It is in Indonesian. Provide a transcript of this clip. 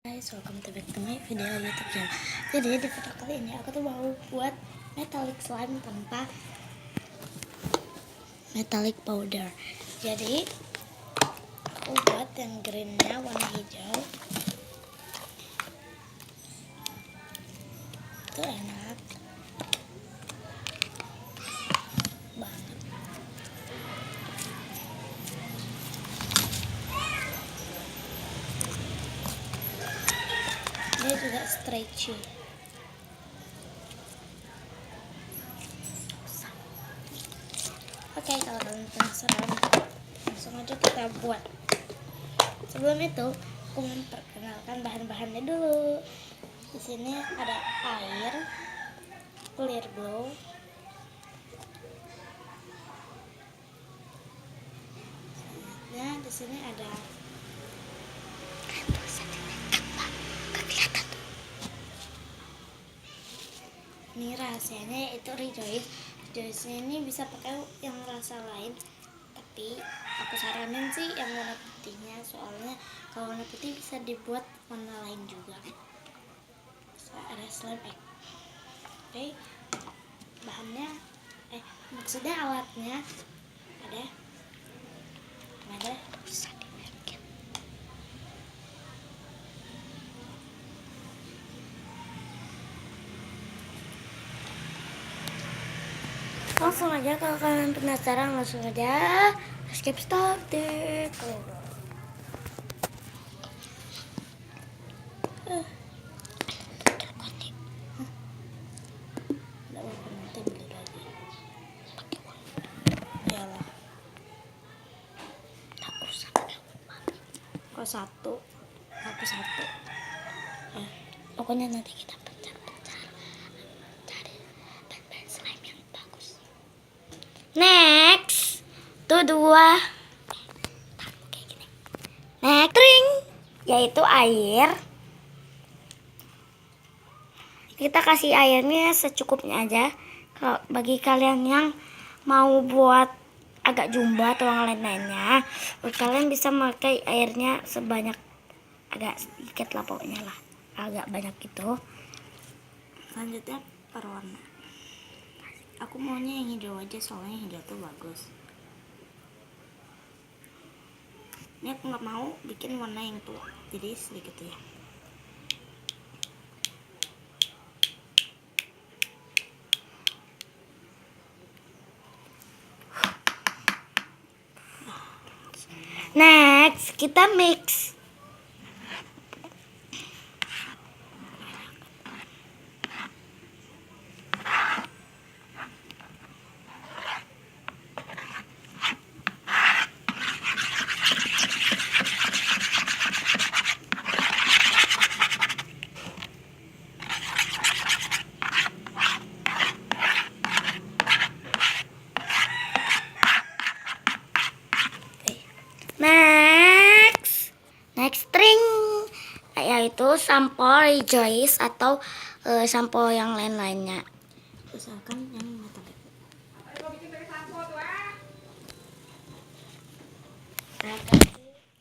Guys, welcome to back to my video YouTube channel. Jadi di video kali ini aku tuh mau buat metallic slime tanpa metallic powder. Jadi aku buat yang greennya warna hijau. Itu enak banget. Dia juga stretchy. Oke, kalau kalian penasaran, langsung aja kita buat. Sebelum itu, aku memperkenalkan bahan-bahannya dulu. Di sini ada air, clear glow, selanjutnya di sini ada ini rahasianya, yaitu rejoice. Rejoice ini bisa pakai yang rasa lain, tapi aku saranin sih yang warna putihnya, soalnya kalau warna putih bisa dibuat warna lain juga. Ada slime egg. Oke, bahannya maksudnya alatnya ada bisa dibikin. Langsung aja, kalau kalian penasaran langsung aja skip started. Satu pokoknya nanti kita pecah-pecah cari bahan slime yang bagus. Next tuh dua kayak gini. Next ring, yaitu air. Kita kasih airnya secukupnya aja. Kalau bagi kalian yang mau buat agak jumbo atau yang lain-lainnya, kalian bisa pakai airnya sebanyak agak sedikit lah, pokoknya lah agak banyak gitu. Selanjutnya perwarna, aku maunya yang hijau aja, soalnya hijau tuh bagus. Ini aku nggak mau bikin warna yang tua, jadi sedikit ya. Next, kita mix. Next string, yaitu sampo rejoice atau sampo yang lain-lainnya. Usahakan yang metallic.